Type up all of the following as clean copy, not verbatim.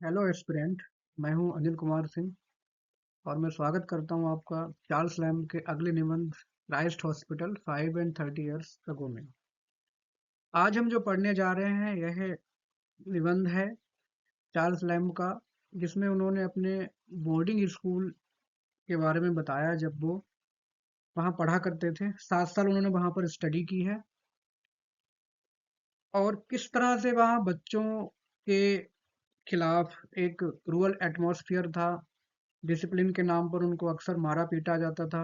Hello aspirant. मैं हूं अनिल कुमार सिंह और मैं स्वागत करता हूं आपका चार्ल्स लैम्ब के अगले निबंध क्राइस्ट हॉस्पिटल 5 and 30 years अगो में। आज हम जो पढ़ने जा रहे हैं यह निबंध है चार्ल्स लैम्ब का, जिसमें उन्होंने अपने बोर्डिंग स्कूल के बारे में बताया जब वो वहाँ पढ़ा करते थे। 7 साल उन्होंने वहाँ पर स्टडी की है और किस तरह से वहाँ बच्चों के खिलाफ एक क्रूअल एटमॉस्फेयर था। डिसिप्लिन के नाम पर उनको अक्सर मारा पीटा जाता था,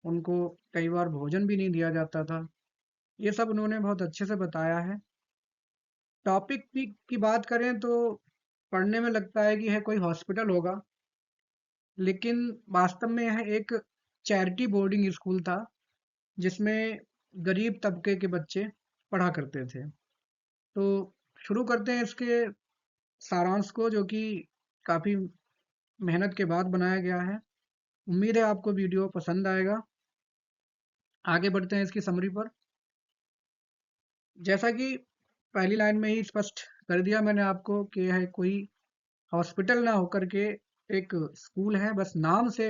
उनको कई बार भोजन भी नहीं दिया जाता था। ये सब उन्होंने बहुत अच्छे से बताया है। टॉपिक की बात करें तो पढ़ने में लगता है कि यह कोई हॉस्पिटल होगा, लेकिन वास्तव में यह एक चैरिटी बोर्डिंग स्कूल था जिसमें गरीब तबके के बच्चे पढ़ा करते थे। तो शुरू करते हैं इसके सारांश को, जो कि काफ़ी मेहनत के बाद बनाया गया है। उम्मीद है आपको वीडियो पसंद आएगा। आगे बढ़ते हैं इसकी समरी पर। जैसा कि पहली लाइन में ही स्पष्ट कर दिया मैंने आपको कि यह कोई हॉस्पिटल ना होकर के एक स्कूल है। बस नाम से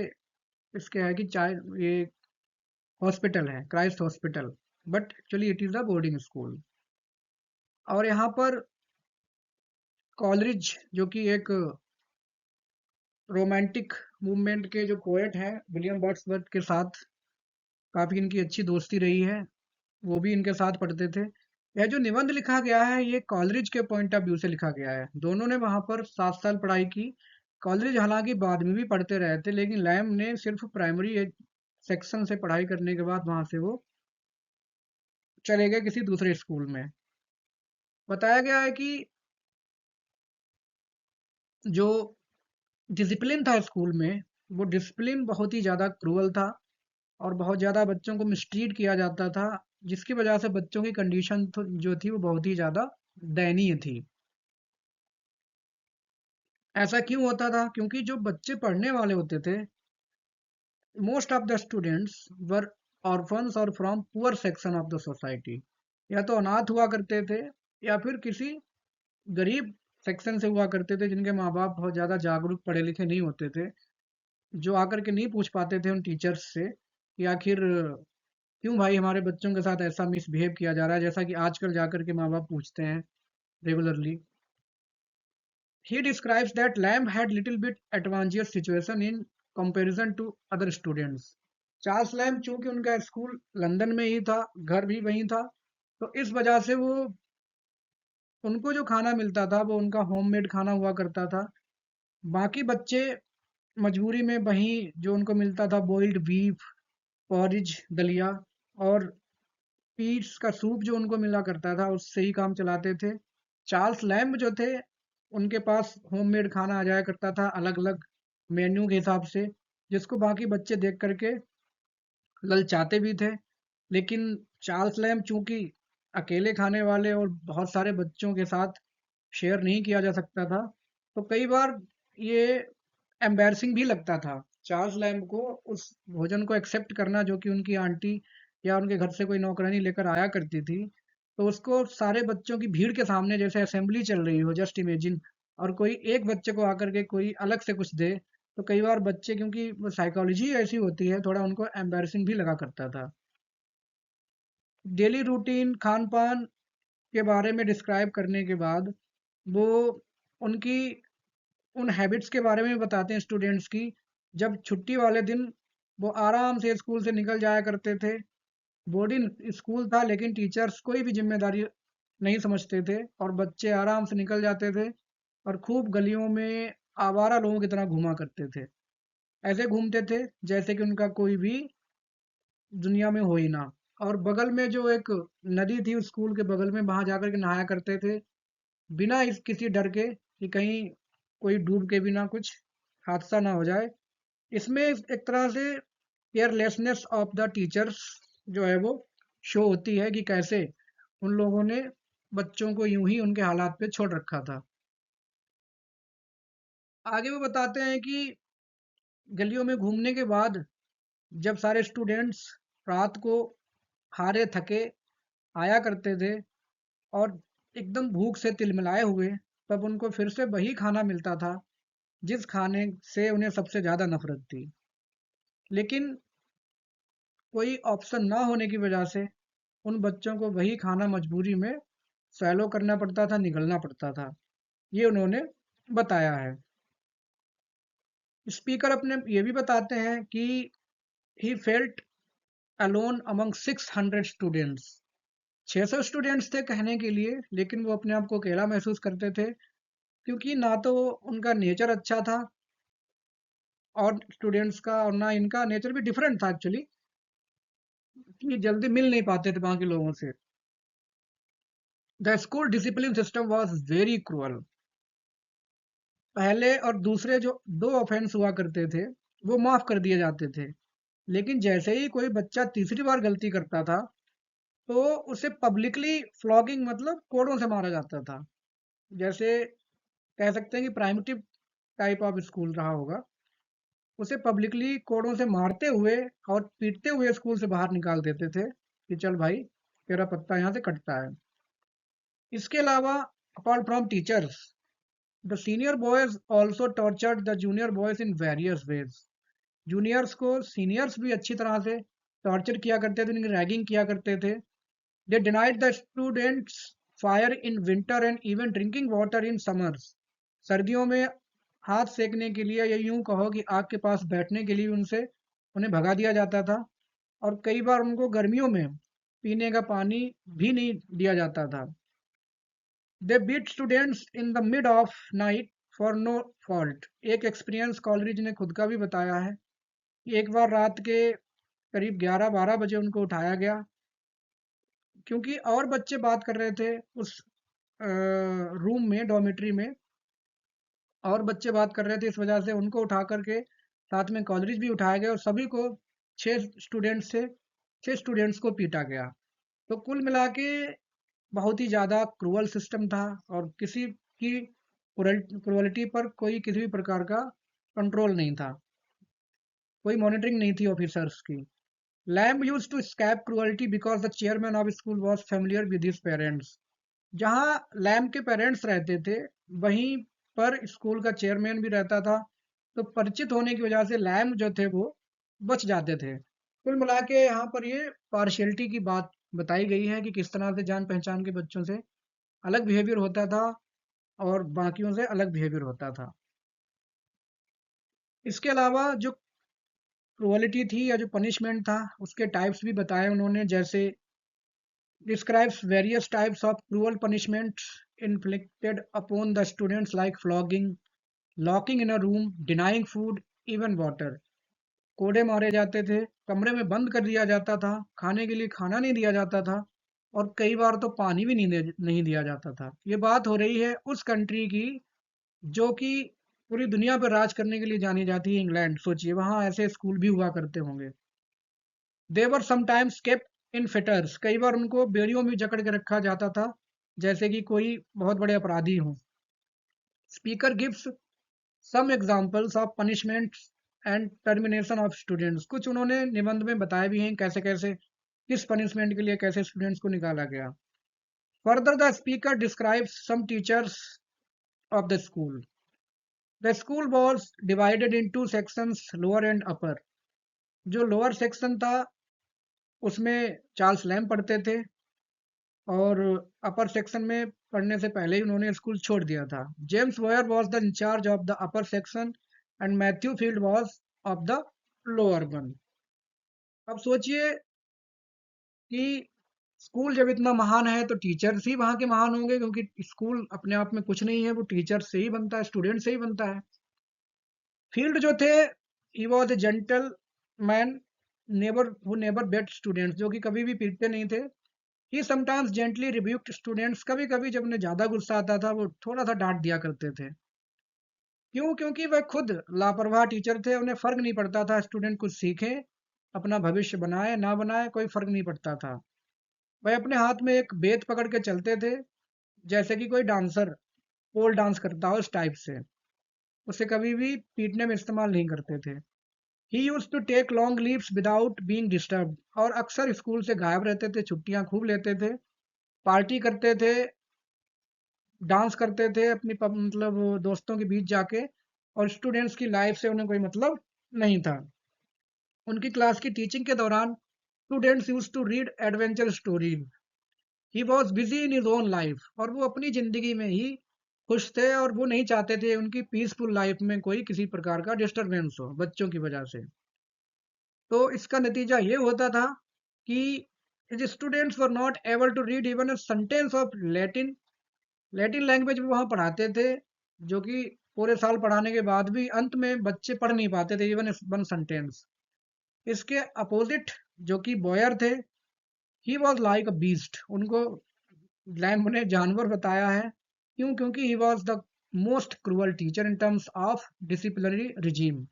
इसके है कि चाहे ये हॉस्पिटल है, Christ hospital, but actually it is a boarding school. और यहाँ पर कॉलरिज, जो कि एक रोमांटिक मूवमेंट के जो पोएट हैं, विलियम वर्ड्सवर्थ के साथ काफी इनकी अच्छी दोस्ती रही है। वो भी इनके साथ पढ़ते थे। यह जो निबंध लिखा गया है ये कॉलरिज के पॉइंट ऑफ व्यू से लिखा गया है। दोनों ने वहां पर 7 साल पढ़ाई की। कॉलरिज हालांकि बाद में भी पढ़ते रहे थे, लेकिन लैम ने सिर्फ प्राइमरी सेक्शन से पढ़ाई करने के बाद वहां से वो चले गए किसी दूसरे स्कूल में। बताया गया है कि जो डिसिप्लिन था स्कूल में, वो डिसिप्लिन बहुत ही ज़्यादा क्रूअल था और बहुत ज़्यादा बच्चों को मिसट्रीट किया जाता था, जिसकी वजह से बच्चों की कंडीशन जो थी वो बहुत ही ज़्यादा दयनीय थी। ऐसा क्यों होता था? क्योंकि जो बच्चे पढ़ने वाले होते थे, most of the students were orphans और from poor section of the society. या तो अनाथ हुआ करते थे या फिर किसी गरीब सेक्शन से हुआ करते थे, जिनके माँ बाप बहुत ज़्यादा जागरूक पढ़े लिखे नहीं होते थे, जो आकर के नहीं पूछ पाते थे उन टीचर्स से कि आखिर क्यों भाई हमारे बच्चों के साथ ऐसा मिसबिहेव किया जा रहा है, जैसा कि आजकल जाकर के माँ बाप पूछते हैं regularly. He describes that Lamb had little bit advantageous situation in comparison to other students. Charles lamb चूंकि उनका स्कूल लंदन में ही था, घर भी वहीं था, तो इस वजह से वो उनको जो खाना मिलता था वो उनका होममेड खाना हुआ करता था। बाकी बच्चे मजबूरी में वहीं जो उनको मिलता था बॉइल्ड बीफ, पॉरिज, दलिया और पीस का सूप जो उनको मिला करता था उससे ही काम चलाते थे। चार्ल्स लैम्ब जो थे, उनके पास होममेड खाना आ जाया करता था अलग अलग मेन्यू के हिसाब से, जिसको बाकी बच्चे देख करके ललचाते भी थे। लेकिन चार्ल्स लैम्ब चूंकि अकेले खाने वाले और बहुत सारे बच्चों के साथ शेयर नहीं किया जा सकता था, तो कई बार ये एम्बैरसिंग भी लगता था चार्ल्स लैम्ब को उस भोजन को एक्सेप्ट करना जो कि उनकी आंटी या उनके घर से कोई नौकरानी लेकर आया करती थी। तो उसको सारे बच्चों की भीड़ के सामने जैसे असेंबली चल रही हो, जस्ट इमेजिन, और कोई एक बच्चे को आकर के कोई अलग से कुछ दे, तो कई बार बच्चे, क्योंकि वो साइकोलॉजी ऐसी होती है, थोड़ा उनको एम्बैरसिंग भी लगा करता था। डेली रूटीन खान पान के बारे में डिस्क्राइब करने के बाद वो उनकी उन हैबिट्स के बारे में बताते हैं स्टूडेंट्स की। जब छुट्टी वाले दिन वो आराम से स्कूल से निकल जाया करते थे। बोर्डिंग स्कूल था लेकिन टीचर्स कोई भी जिम्मेदारी नहीं समझते थे और बच्चे आराम से निकल जाते थे और खूब गलियों में आवारा लोगों की तरह घूमा करते थे। ऐसे घूमते थे जैसे कि उनका कोई भी दुनिया में हो ही ना। और बगल में जो एक नदी थी उस स्कूल के बगल में, वहां जाकर के नहाया करते थे, बिना इस किसी डर के कि कहीं कोई डूब के भी ना कुछ हादसा ना हो जाए। इसमें एक तरह से केयरलेसनेस ऑफ द टीचर्स जो है वो शो होती है कि कैसे उन लोगों ने बच्चों को यूं ही उनके हालात पे छोड़ रखा था। आगे वो बताते हैं कि गलियों में घूमने के बाद जब सारे स्टूडेंट्स रात को हारे थके आया करते थे और एकदम भूख से तिलमिलाए हुए, तब उनको फिर से वही खाना मिलता था जिस खाने से उन्हें सबसे ज़्यादा नफरत थी। लेकिन कोई ऑप्शन ना होने की वजह से उन बच्चों को वही खाना मजबूरी में स्वैलो करना पड़ता था, निगलना पड़ता था। ये उन्होंने बताया है। स्पीकर अपने ये भी बताते हैं कि he felt alone among 600 students. 600 students थे कहने के लिए, लेकिन वो अपने आप को अकेला महसूस करते थे, क्योंकि ना तो उनका नेचर अच्छा था और स्टूडेंट्स का, और ना इनका नेचर भी डिफरेंट था एक्चुअली, कि जल्दी मिल नहीं पाते थे बाकी लोगों से। The school discipline system was very cruel. पहले और दूसरे जो दो ऑफेंस हुआ करते थे वो माफ कर दिए जाते थे, लेकिन जैसे ही कोई बच्चा तीसरी बार गलती करता था तो उसे पब्लिकली फ्लॉगिंग, मतलब कोड़ों से मारा जाता था। जैसे कह सकते हैं कि प्राइमिटिव टाइप ऑफ स्कूल रहा होगा। उसे पब्लिकली कोड़ों से मारते हुए और पीटते हुए स्कूल से बाहर निकाल देते थे कि चल भाई, तेरा पत्ता यहाँ से कटता है। इसके अलावा, apart from teachers, the senior boys also tortured the junior boys in various ways. Juniors को सीनियर्स भी अच्छी तरह से टॉर्चर किया करते थे, उनकी रैगिंग किया करते थे। दे denied the students fire in winter and even drinking water in summers. सर्दियों में हाथ सेकने के लिए, या यूं कहो कि आग के पास बैठने के लिए उनसे उन्हें भगा दिया जाता था, और कई बार उनको गर्मियों में पीने का पानी भी नहीं दिया जाता था। They beat students in the mid of night for no fault. एक एक्सपीरियंस कॉलरिज ने खुद का भी बताया है कि एक बार रात के करीब 11-12 बजे उनको उठाया गया, क्योंकि और बच्चे बात कर रहे थे उस रूम में, डॉर्मेट्री में, और बच्चे बात कर रहे थे, इस वजह से उनको उठा करके साथ में कॉलरिज भी उठाया गया और सभी को, 6 स्टूडेंट्स को पीटा गया। तो कुल मिला के बहुत ही ज़्यादा क्रूअल सिस्टम था, और किसी की क्रुअलिटी पर कोई किसी भी प्रकार का कंट्रोल नहीं था, कोई मॉनिटरिंग नहीं थी ऑफिसर्स की। Lamb used to escape cruelty because the chairman of school was familiar with his parents. जहाँ लैम्ब के पेरेंट्स रहते थे, वहीं पर स्कूल का चेयरमैन भी रहता था, तो परिचित होने की वजह से लैम्ब जो थे वो बच जाते थे। कुल मिला के यहाँ पर ये पार्शियलिटी की बात बताई गई है कि किस तरह से जान पहचान के बच्चों से अलग बिहेवियर होता था और बाकियों से अलग बिहेवियर होता था। इसके अलावा जो क्रुअलिटी थी या जो पनिशमेंट था, उसके टाइप्स भी बताए उन्होंने, जैसे describes various types of cruel punishments inflicted upon the students like flogging, locking in a room, denying food, even water. कोड़े मारे जाते थे, कमरे में बंद कर दिया जाता था, खाने के लिए खाना नहीं दिया जाता था, और कई बार तो पानी भी नहीं दिया जाता था। ये बात हो रही है उस कंट्री की जो कि पूरी दुनिया पर राज करने के लिए जानी जाती है, इंग्लैंड। सोचिए वहां ऐसे स्कूल भी हुआ करते होंगे। देवर समटाइम्स केप्ट इन फिटर्स। कई बार उनको बेड़ियों में जकड़ के रखा जाता था, जैसे कि कोई बहुत बड़े अपराधी हों। Speaker gives some examples of punishments and termination of students. कुछ उन्होंने निबंध में बताए भी हैं कैसे कैसे, किस पनिशमेंट के लिए कैसे स्टूडेंट्स को निकाला गया। Further the speaker describes some teachers of the school. The school was divided into sections, lower and upper. जो लोअर सेक्शन था उसमें चार्ल्स लैम्ब पढ़ते थे, और अपर सेक्शन में पढ़ने से पहले ही उन्होंने स्कूल छोड़ दिया था। James Boyer was the in-charge of the upper section and Matthew Field was of the lower one. अब सोचिए कि स्कूल जब इतना महान है तो टीचर्स ही वहाँ के महान होंगे, क्योंकि स्कूल अपने आप में कुछ नहीं है, वो टीचर से ही बनता है, स्टूडेंट से ही बनता है। फील्ड जो थे, he was a gentle man, never beat students, जो कि कभी भी पीटते नहीं थे। He sometimes gently rebuked students. कभी कभी जब उन्हें ज्यादा गुस्सा आता था वो थोड़ा सा डांट दिया करते थे। क्यों? क्योंकि वह खुद लापरवाह टीचर थे, उन्हें फर्क नहीं पड़ता था स्टूडेंट कुछ सीखे, अपना भविष्य बनाए ना बनाए, कोई फर्क नहीं पड़ता था। वह अपने हाथ में एक बेत पकड़ के चलते थे, जैसे कि कोई डांसर पोल डांस करता हो, इस टाइप से। उसे कभी भी पीटने में इस्तेमाल नहीं करते थे। He used to take long leaves without being disturb. और अक्सर स्कूल से गायब रहते थे, छुट्टियां खूब लेते थे, पार्टी करते थे डांस करते थे अपनी मतलब दोस्तों के बीच जाके, और स्टूडेंट्स की लाइफ से उन्हें कोई मतलब नहीं था। उनकी क्लास की टीचिंग के दौरान students use to read adventure stories. He was busy in his own life, और वो अपनी जिंदगी में ही खुश थे, और वो नहीं चाहते थे उनकी पीसफुल लाइफ में कोई किसी प्रकार का डिस्टरबेंस हो बच्चों की वजह से। तो इसका नतीजा ये होता था कि students were not able to read even a sentence of Latin. Latin language भी वहाँ पढ़ाते थे, जो कि पूरे साल पढ़ाने के बाद भी अंत में बच्चे पढ़ नहीं पाते थे इवन वन सेंटेंस। इसके अपोजिट जो कि बॉयर थे, he was like a beast. उनको लैम्ब ने जानवर बताया है। क्यों? क्योंकि he was the most cruel teacher in terms of disciplinary regime.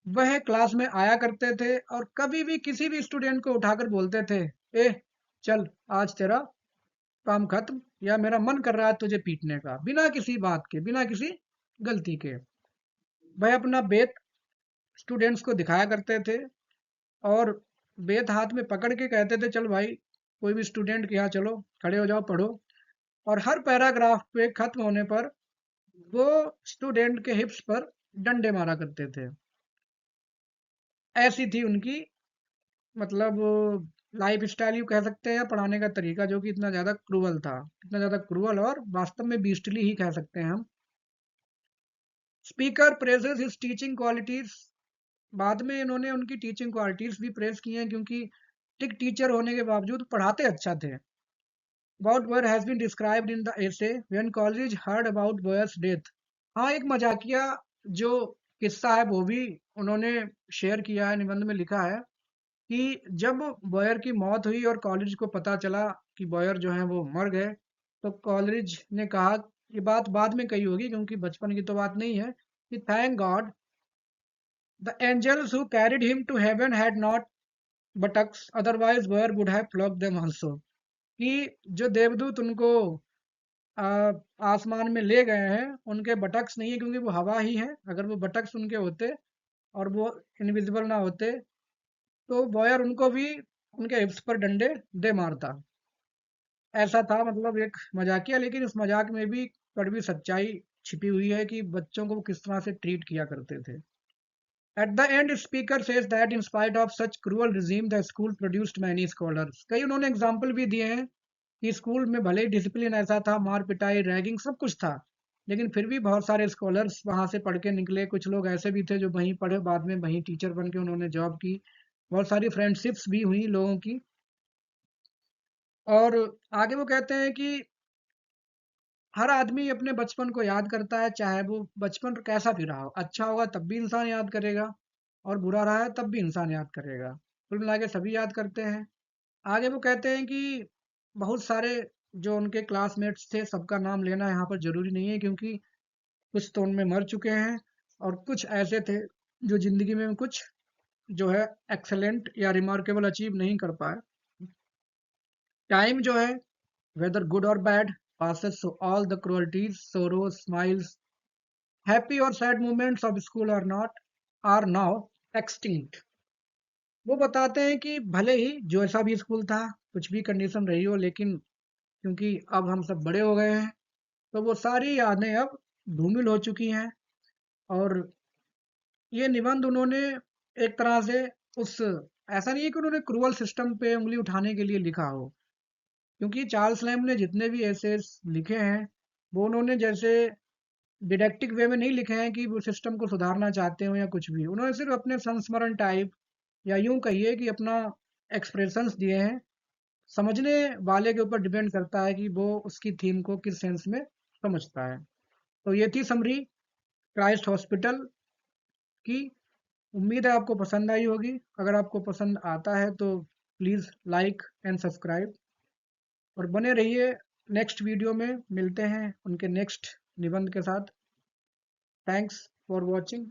वह क्लास में आया करते थे और कभी भी किसी भी स्टूडेंट को उठाकर बोलते थे, ए चल आज तेरा काम खत्म, या मेरा मन कर रहा है तुझे पीटने का, बिना किसी बात के, बिना किसी गलती के। वह अपना बेत स्टूडेंट्स को दिखाया करते थे, और बेत हाथ में पकड़ के कहते थे, चल भाई कोई भी स्टूडेंट के यहाँ चलो, खड़े हो जाओ, पढ़ो। और हर पैराग्राफ पे खत्म होने पर वो स्टूडेंट के हिप्स पर डंडे मारा करते थे। ऐसी थी उनकी मतलब लाइफ स्टाइल यू कह सकते हैं, या पढ़ाने का तरीका, जो कि इतना ज़्यादा क्रूअल था, इतना ज़्यादा क्रूअल और वास्तव में बीस्टली ही कह सकते हैं हम। Speaker praises his teaching qualities. बाद में इन्होंने उनकी टीचिंग क्वालिटीज भी प्रेज की हैं, क्योंकि टिक टीचर होने के बावजूद पढ़ाते अच्छा थे। About Boyer has been described in the essay when Coleridge heard about Boyer's death। हाँ, एक मजाकिया जो किस्सा है वो भी उन्होंने शेयर किया है, निबंध में लिखा है कि जब बॉयर की मौत हुई और कॉलेरिज को पता चला कि बॉयर जो है वो मर गए, तो कॉलेरिज ने कहा, ये बात बाद में कही होगी क्योंकि बचपन की तो बात नहीं है, कि thank God the angels who carried him to heaven had not buttocks, otherwise Boyer would have flogged them also. कि जो देवदूत उनको आ, आसमान में ले गए हैं, उनके बटक्स नहीं है, क्योंकि वो हवा ही है। अगर वो बटक्स उनके होते और वो इनविजिबल ना होते, तो बॉयर उनको भी उनके हिप्स पर डंडे दे मारता। ऐसा था, मतलब एक मजाकिया, लेकिन इस मजाक में भी कड़वी सच्चाई छिपी हुई है कि बच्चों को किस तरह से ट्रीट किया करते थे। At the end speaker says that in spite of such cruel regime the school produced many scholars. कई उन्होंने एग्जाम्पल भी दिए हैं कि स्कूल में भले ही डिसिप्लिन ऐसा था, मार पिटाई रैगिंग सब कुछ था, लेकिन फिर भी बहुत सारे स्कॉलर्स वहां से पढ़ के निकले। कुछ लोग ऐसे भी थे जो वहीं पढ़े, बाद में वहीं टीचर बन के उन्होंने जॉब की। बहुत सारी फ्रेंडशिप्स भी हुई लोगों की। और आगे वो कहते हैं कि हर आदमी अपने बचपन को याद करता है, चाहे वो बचपन कैसा भी रहा हो। अच्छा होगा तब भी इंसान याद करेगा, और बुरा रहा है तब भी इंसान याद करेगा। कुल मिला के सभी याद करते हैं। आगे वो कहते हैं कि बहुत सारे जो उनके क्लासमेट्स थे, सबका नाम लेना यहाँ पर जरूरी नहीं है, क्योंकि कुछ तो उनमें मर चुके हैं, और कुछ ऐसे थे जो जिंदगी में कुछ जो है एक्सेलेंट या रिमार्केबल अचीव नहीं कर पाए। टाइम जो है, वेदर गुड और bad, passes, so all the cruelties, sorrows, smiles, happy or sad moments of school are now extinct। वो बताते हैं कि भले ही जो ऐसा भी स्कूल था, कुछ भी कंडीशन रही हो, लेकिन क्योंकि अब हम सब बड़े हो गए हैं, तो वो सारी यादें अब धूमिल हो चुकी हैं। और ये निबंध उन्होंने एक तरह से उस, ऐसा नहीं है कि उन्होंने क्रूअल सिस्टम पे उंगली उठाने के लिए लिखा हो, क्योंकि चार्ल्स लैम्ब ने जितने भी एसेस लिखे हैं, वो उन्होंने जैसे डिडक्टिक वे में नहीं लिखे हैं कि वो सिस्टम को सुधारना चाहते हो या कुछ भी। उन्होंने सिर्फ अपने संस्मरण टाइप, या यूं कहिए कि अपना एक्सप्रेशंस दिए हैं। समझने वाले के ऊपर डिपेंड करता है कि वो उसकी थीम को किस सेंस में समझता है। तो ये थी समरी क्राइस्ट हॉस्पिटल की। उम्मीद है आपको पसंद आई होगी। अगर आपको पसंद आता है तो प्लीज़ लाइक एंड सब्सक्राइब, और बने रहिए। नेक्स्ट वीडियो में मिलते हैं उनके नेक्स्ट निबंध के साथ। Thanks for watching.